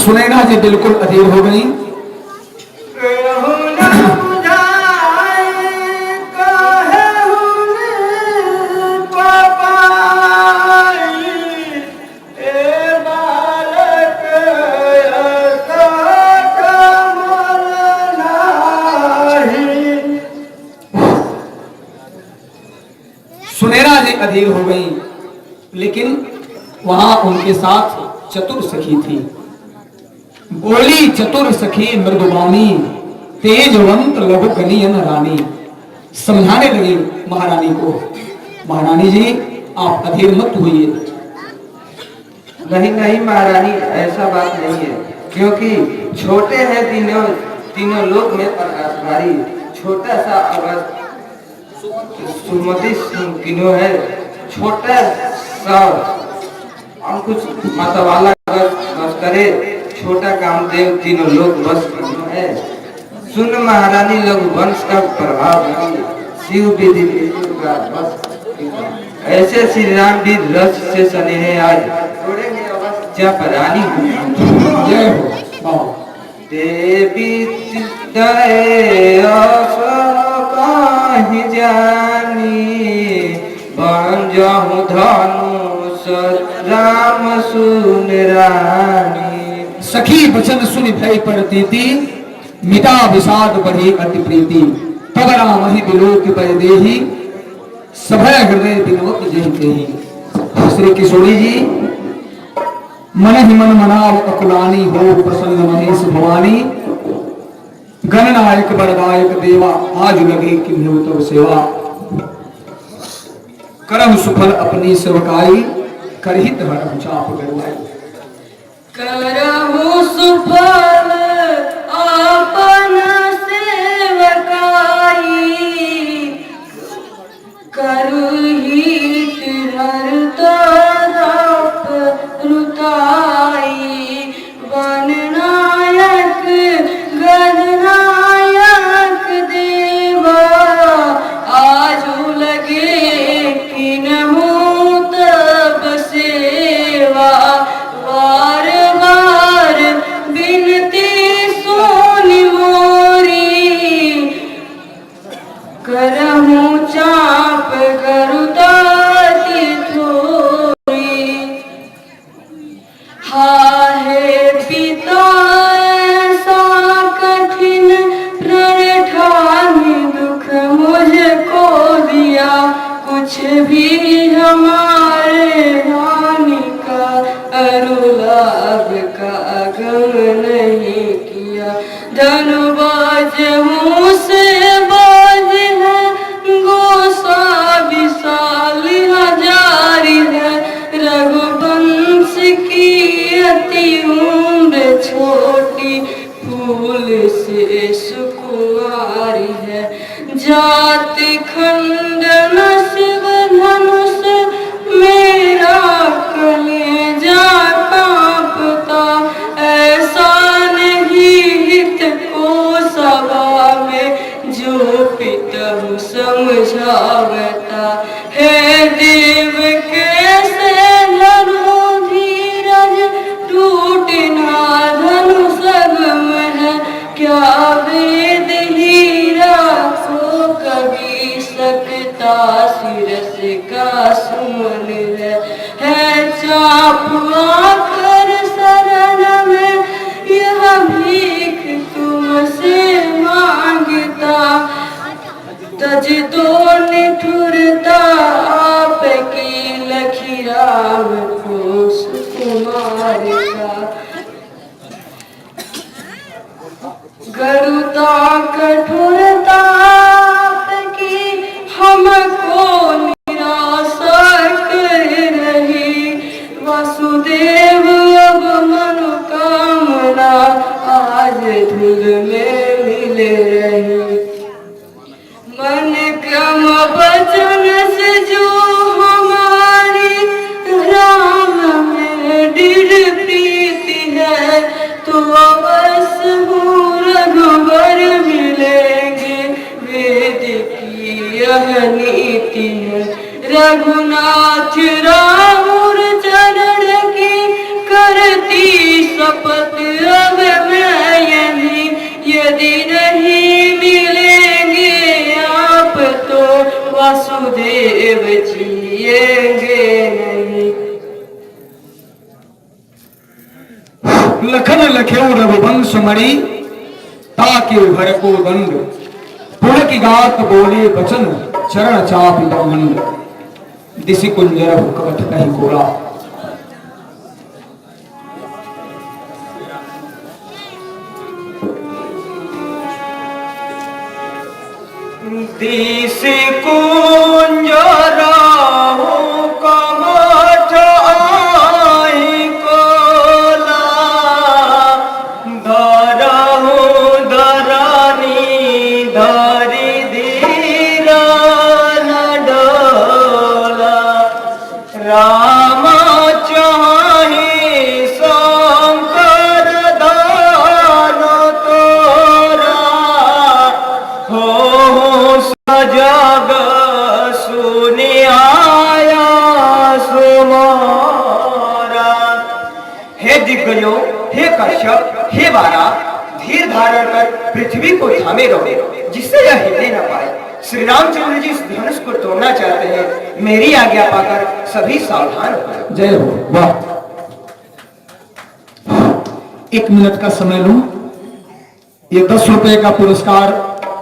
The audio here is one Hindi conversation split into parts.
सुनैना जी बिल्कुल अधीर हो गई। सुनैना जी अधीर हो गई, लेकिन वहां उनके साथ चतुर सखी थी। बोली चतुर सखी मृदुबानी, तेजवंत लघु गनियन रानी। समझाने लगी महारानी को, महारानी जी आप अधीर मत होइए। नहीं नहीं महारानी, ऐसा बात नहीं है, क्योंकि छोटे हैं तीनों लोक में प्रकाशधारी। छोटा सा अवस्थ सुमति तीनों है, छोटा सा अंकुश मतवाला बस करे, छोटा कामदेव तीनों लोग बस तीनों है। सुन महारानी, लघु वंश का प्रभाव नहीं, शिव विधि का बस। ऐसे श्री राम भी रस से स्नेह आज छोड़ेंगे अवश्य जब रानी जय हो। देवी कहीं जानी, बन जाऊं धनुष राम सुन रानी। सखी वचन सुनि भय परतीति, मिटा विषाद बढ़ी अति प्रीति। तब राम ही बिलोक पर देहि, सभय हृदय विनोद जहि तेहि। श्री किशोरी जी मन ही मन मनाव अकुलानी, हो प्रसन्न महेश भवानी। गणनायक बरदायक देवा, आज लगे कि तब सेवा। करम सुफल अपनी सेवकाई, करहित हरम चाप गरवाई। करहु सुफल अपन सेवकाई, करहित हरम चाप रुताई। गणनायक गणनायक देवा, आजू लगे किन्हु तब सेवा। बार बार बिनती सुनि मोरी, करहु चाप गरुताति थोरी। हाहे पिता ऐसा कठिन प्रण ठानी, दुख मुझको दिया कुछ भी हमारे हानि का। अरुलाभ का गम नहीं किया, धनुबाज मुँह से बाज है, गोसा विशाल हजारी है। रघुवंश की अति उम्र छोटी, फूल से सुकुमारी है। जाति खंडन शिव धनुष, मेरा कलेजा कांपता। ऐसा नहीं हित को सभा में, जो पितहु समझावता। हे देव कैसे धनु धीरज, टूटे ना धनु सगम है। क्या वेद हीरा को कभी सकता, सिरस का सुमन है। चाप आकर शरण में, यह भीख तुमसे मांगता। तज दो निठुरता, आपकी लखी राम को सुकुमार का। गरुता कठोरता आपकी, हमको निराशा कर रही। वासुदेव अब मनोकामना, आज धूल में मिल रही। मन क्रम वचन से जो हमारी, राम में दृढ़ प्रीति है। तो अवश्य हूँ रघुवर मिलेंगे, वेद की यह नीति है। रघुनाथ राम चरण की करती शपथ, रखे रघुवंश मणि ताकि भर को दंड पुर की गात बोले बचन चरण चापि ब्रह्मंड दिशि कुंजर कवट कहीं घोड़ा। दिस कुंजर कमठ आई कोला धरहु धरनी धरि धीरा न डोला राम चाहि शंकर दान तोरा हो सजग सुनि आया सुमारा। हे दिग्गजों, हे कश्यप, हे वारा, धीर धारण कर पृथ्वी को थामे रहो जिससे यह हिलने न पाए। श्री रामचंद्र जी इस धनुष को तोड़ना चाहते हैं, मेरी आज्ञा पाकर सभी सावधान हो। जय हो। वाह, 1 मिनट का समय लूं। ये 10 रुपए का पुरस्कार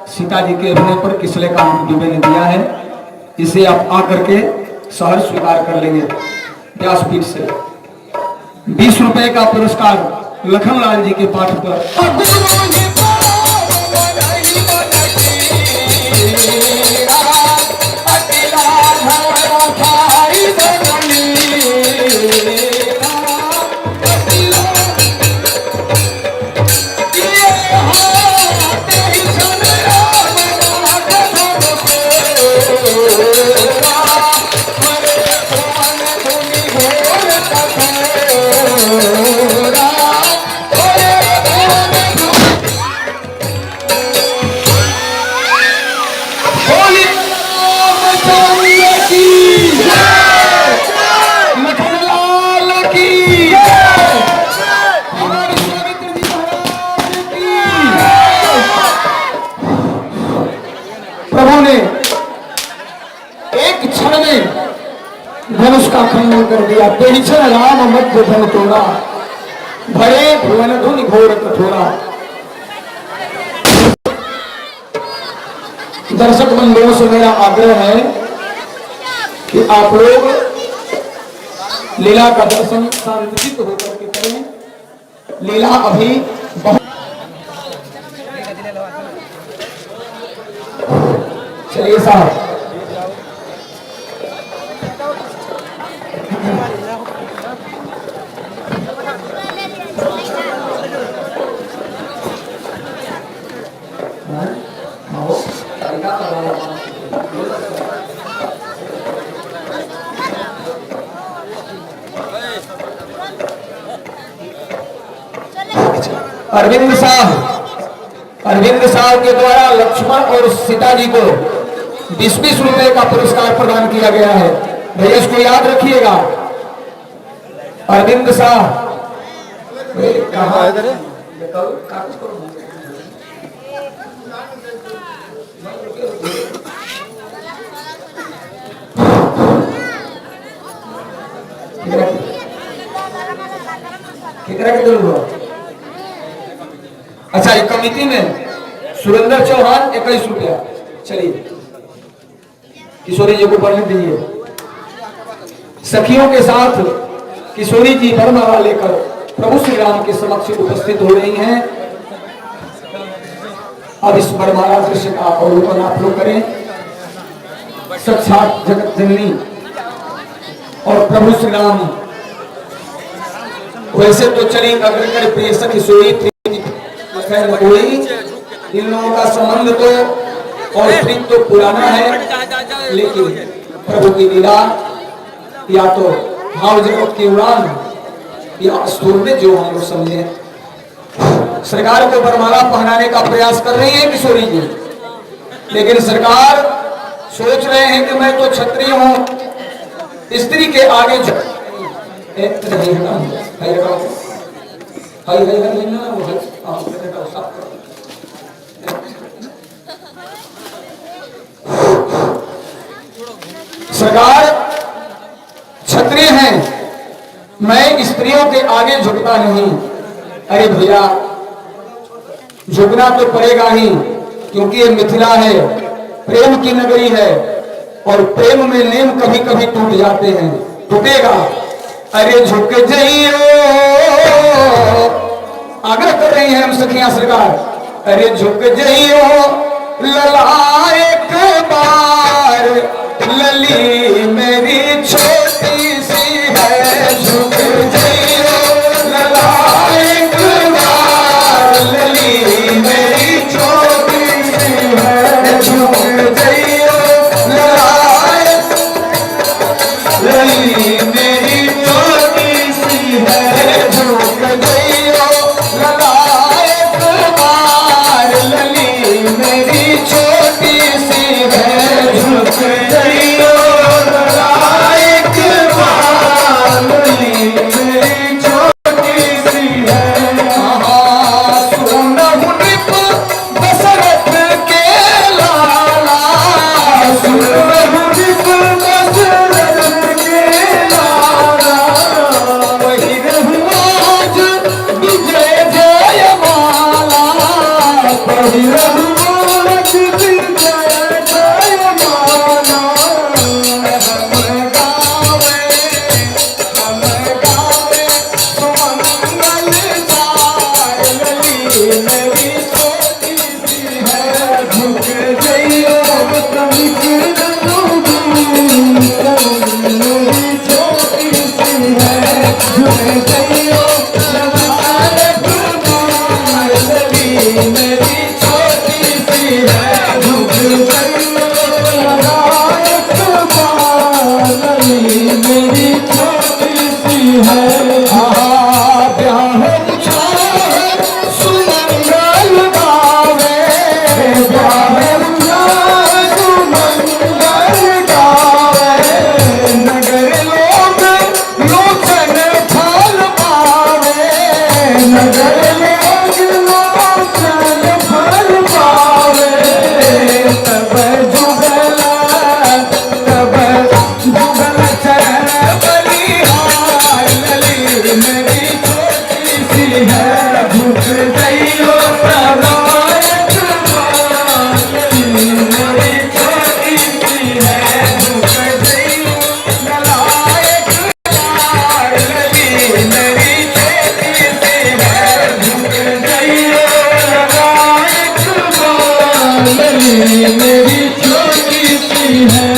सीता जी के अभिनय पर किसले का दुबे ने दिया है। इसे आप आकर के सहर स्वीकार कर लेंगे व्यासपीठ से। 20 रुपए का पुरस्कार लखनलाल जी के पाठ पर। प्रभु ने एक क्षण में धनुष का खंडन कर दिया। पेड़िछन राम मध्य धन तोड़ा भरे भुवन धुन घोर कठोरा। दर्शक बंधुओं से मेरा आग्रह है कि आप लोग लीला का दर्शन शांतिचित होकर के करें। लीला अभी बहुत। चलिए साहब, अरविंद साहब के द्वारा लक्ष्मण और सीता जी को 20-20 रुपए का पुरस्कार प्रदान किया गया है। भैया इसको याद रखिएगा। अरविंद साहब अच्छा, एक कमिटी में सुरेंद्र चौहान 21 रुपया। चलिए किशोरी जी को पढ़ने दीजिए। सखियों के साथ किशोरी जी वरमाला लेकर प्रभु श्री राम के समक्ष उपस्थित हो रही हैं। अब इस वरमाला दृश्य का अवलोकन आप लोग करें। साक्षात जगत जननी और प्रभु श्री राम वैसे तो चली अग्रकर प्रिय सखी सोई कोई, इन लोगों का संबंध तो और प्रीत तो पुराना है, लेकिन प्रभु की लीला या तो भाव जगत की उड़ान या स्थूल में जो हम लोग समझे। सरकार को वरमाला पहनाने का प्रयास कर रही है किशोरी जी, लेकिन सरकार सोच रहे हैं कि मैं तो क्षत्रिय हूं, स्त्री के आगे सरकार क्षत्रिय हैं, मैं स्त्रियों के आगे झुकता नहीं। अरे भैया झुकना तो पड़ेगा ही, क्योंकि ये मिथिला है, प्रेम की नगरी है, और प्रेम में नेम कभी कभी टूट जाते हैं, टूटेगा। अरे झुक जाइयो, आग्रह कर रही हैं हम सखियां सरकार, अरे झुक जाइयो लला एक बार, लली मेरी छोटी सी है, झुक जाइयो लला एक बार, लली मेरी छोटी सी है, झुक जाइयो लला लली मेरी छोटी सी है, झुक जाइयो लला एक बार, लली मेरी छोटी सी है, झुक जाइयो लला एक बार, लली मेरी छोटी सी है। सुनहु नृप दशरथ के लाला, सुनहु नृप दशरथ के लाला, वही रहूं आज विजय जयमाला, वही रहूं आज विजय जयमाला। हम गावे सुमंगल चार, लली मेरी छोटी सी है, झुक जाइयो तनिक मेरी छोटी सी है, झुक जाइयो ललाट बार, लली मेरी छोटी सी है, झुक जाइयो ललाट बार, लली मेरी छोटी सी है। ब्याह उछाल सुमंगल गावे, ब्याह उछाल सुमंगल गावे, नगर लोग लोचन फल पावे, नगर लोग लोचन फल पावे, तब जुगल चरण बलिहार, लली मेरी छोटी सी है, झुक जाइयो प्रलय बार, लली मेरी छोटी सी है, झुक जाइयो ललाट बार, लली मेरी छोटी सी है, झुक जाइयो ललाट बार, लली मेरी छोटी सी है।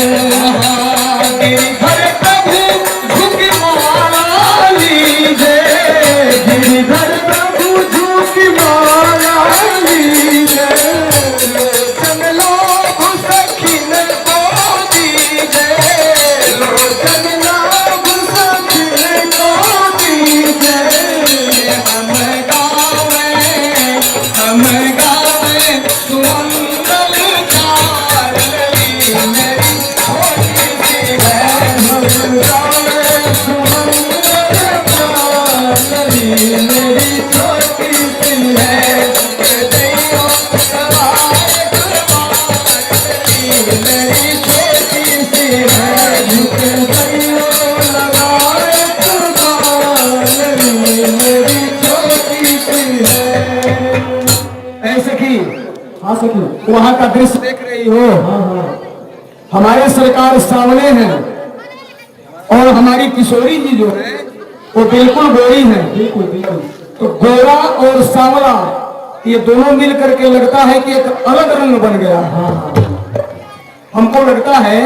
गिरिधर प्रभु झुक माला लीजे, गिरिधर प्रभु झुक माला लीजे, लोचन लोभ सखिन को दीजे, लोचन लोभ सखिन को दीजे। हम गावे सुमंगल चार, लली मेरी छोटी सी है, हम गावे सुमंगल चार, लली मेरी छोटी सी है, झुक जाइयो ललाट बार, लली मेरी छोटी सी है, झुक जाइयो ललाट बार, लली मेरी छोटी सी है। ऐसे की हाँ सखी वहाँ का दृश्य देख रही हो। हमारे सरकार सामने हैं, और हमारी किशोरी जी जो है वो बिल्कुल गोरी है, बिल्कुल बिल्कुल। तो गोरा और सांवला ये दोनों मिल करके लगता है कि एक अलग रंग बन गया। हमको लगता है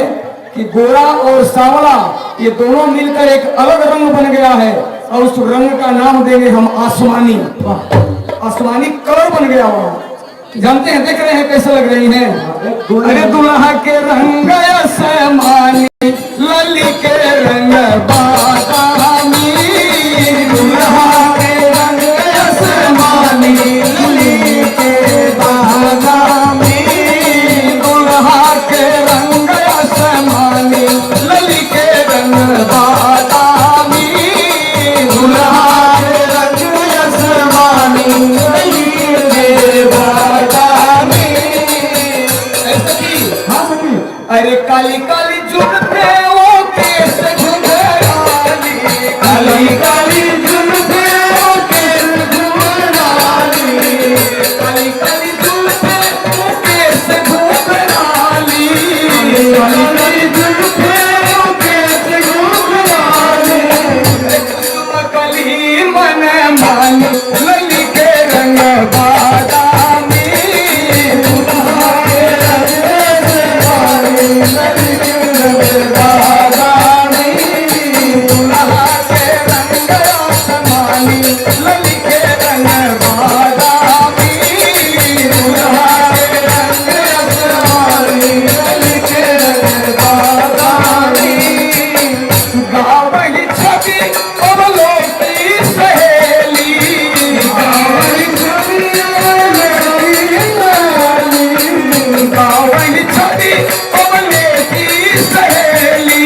कि गोरा और सांवला ये दोनों मिलकर एक अलग रंग बन गया है, और उस रंग का नाम देंगे हम आसमानी। आसमानी कलर बन गया वहाँ। जानते हैं, देख रहे हैं कैसे लग रही हैं। अरे दुल्हा के रंग आसमानी, लली के रंग बादामी, दुल्हा के रंग आसमानी, लली के बादामी, दुल्हा के रंग आसमानी, लली के रंग बादामी, दुल्हा के रंग आसमानी, लली के बादामी। ऐसा की हाँ सकी। अरे काली काली जुल्फे वो केस घुंघराली, काली काली जुल्फे वो केस घुंघराली, काली जुल्फे मुकेश घुंघराली, काली काली जुल्फे मुकेश घुंघराली, कली मन मानी लली के रंग बादामी, दुल्हा के रंग बादामी, लली के रंग बादामी, दुल्हा के रंग आसमानी, लली के रंग बादामी, दुल्हा के रंग आसमानी, लली के रंग बादामी, गावली छवि अवलो की सहेली, गावली छवि अवलो की सहेली, गावली छवि अवलो की सहेली,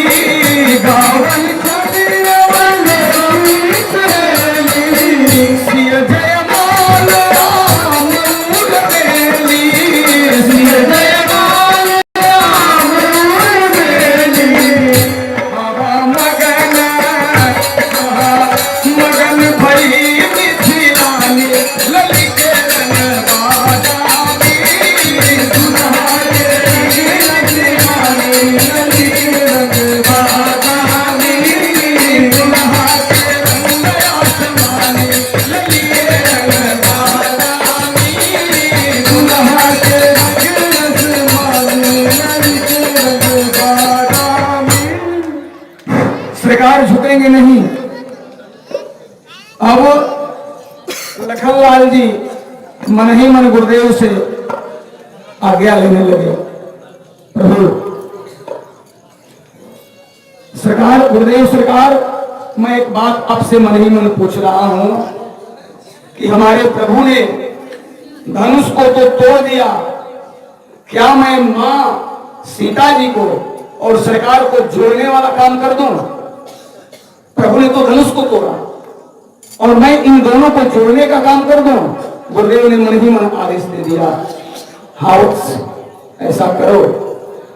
गावली छवि अवलो की सहेली, सिय जयमाल आमूल बेली, सिय जयमाल आमूल बेली, हवा मगन मगन भई मिथिलानी, लली के रंग बादामी, दुल्हा के रंग आसमानी, लली के रंग बादामी, दुल्हा के रंग आसमानी, लली के रंग बादामी, दुल्हा के रंग आसमानी, लली के रंग बादामी। सरकार झुकेंगे नहीं। अब लखनलाल जी मन ही मन गुरुदेव से आज्ञा लेने लगे। प्रभु सरकार, गुरुदेव सरकार, मैं एक बात आपसे मन ही मन पूछ रहा हूं कि हमारे प्रभु ने धनुष को तो तोड़ दिया, क्या मैं मां सीता जी को और सरकार को जोड़ने वाला काम कर दूं? प्रभु ने तो धनुष को तोड़ा और मैं इन दोनों को जोड़ने का काम कर दूं? गुरुदेव ने मन ही मन आदेश दे दिया, हाउस ऐसा करो।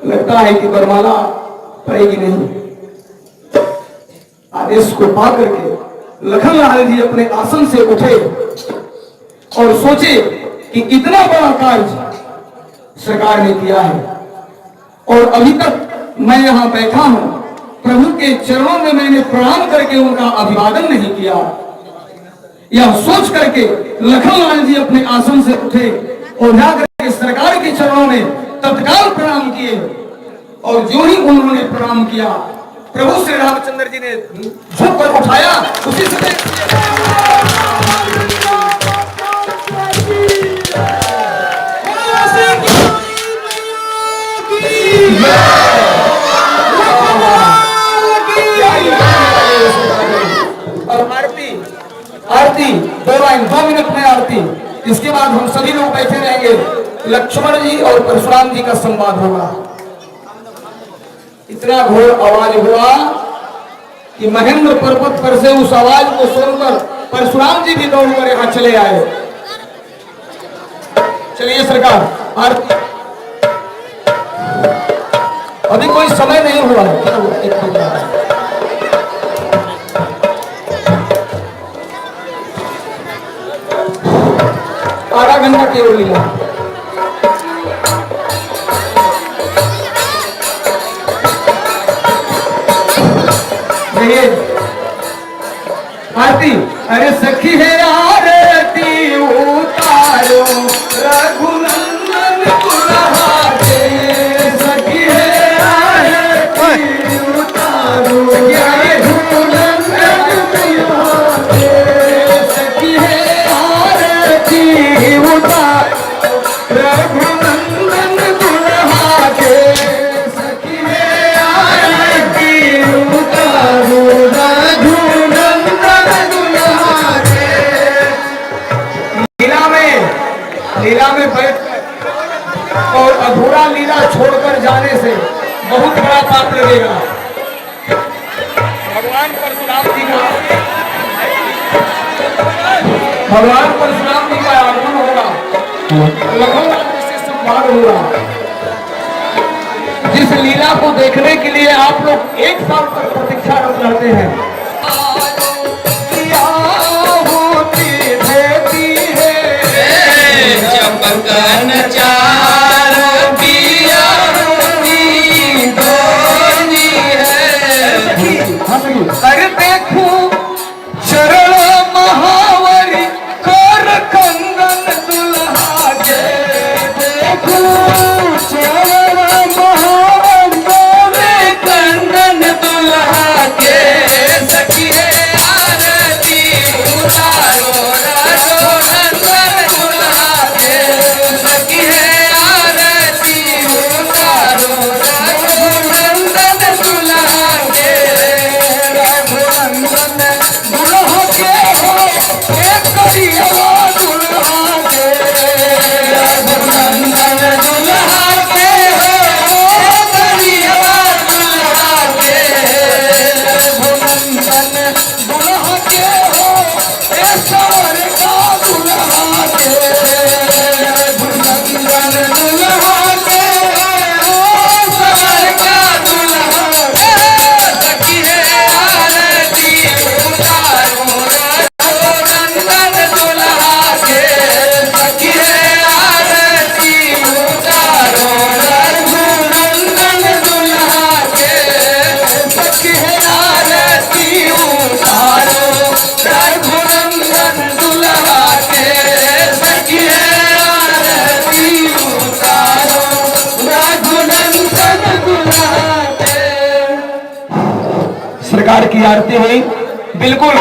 लगता है कि बरमाला पड़ेगी नहीं। आदेश को पा करके लखनलाल जी अपने आसन से उठे और सोचे कि इतना बड़ा कार्य सरकार ने किया है और अभी तक मैं यहां बैठा हूं, प्रभु के चरणों में मैंने प्रणाम करके उनका अभिवादन नहीं किया। यह सोच करके लखनलाल जी अपने आसन से उठे और जाकर के सरकार के चरणों में तत्काल प्रणाम किए और जो ही उन्होंने प्रणाम किया, प्रभु श्री रामचंद्र जी ने झुक कर उठाया। उसी समय और आरती 2 लाइन 2 मिनट में आरती। इसके बाद हम सभी लोग बैठे रहेंगे। लक्ष्मण जी और परशुराम जी का संवाद होगा। इतना घोर आवाज हुआ कि महेंद्र पर्वत पर से उस आवाज को सुनकर परशुराम जी भी दौड़कर यहां चले आए। चलिए सरकार, आरती। अभी कोई समय नहीं हुआ है। क्या हुआ? एक मिनट। आधा घंटा केवल लीला। आरती। अरे सखी है आरती उतारो रघुनंदन दुल्हा के, सखी है आरती उतारो रघुनंदन दुल्हा के, सखी है आरती उतारो रघुनंदन दुल्हा के, सखी है आरती उतारो लीला में बैठ और अधूरा लीला छोड़कर जाने से बहुत बड़ा पाप लगेगा। भगवान परशुराम जी का आगमन होगा, लखनऊ से संवाद होगा। जिस लीला को देखने के लिए आप लोग 1 साल तक प्रतीक्षारत रहते हैं, जब कन चार पिया धोनी है। कर देखूं चरण महावरी कर कंगन दुल्हा के, देखूं चरण महावरी कंगन दुल्हा के सखी है आरती उतारो रघुनंदन दुल्हा के सखी है आरती उतारो रघुनंदन दुल्हा के। रघुनंदन दुल्हा के हो एक करिया दुल्हा के, रघुनंदन दुल्हा के हो करिया दुल्हा के। रघुनंदन दुल्हा के हो ए सवर का दुल्हा के, रघुनंदन दुल्हा के हो सवर का दुल्हा के सखी है आरती उतारो रघुनंदन दुल्हा के सखी है आरती उतारो रघुनंदन दुल्हा के सखी है आरती उतारो रघुनंदन दुल्हा के सखी है आरती उतारो रघुनंदन दुल्हा के। सरकार की आरती हुई। बिल्कुल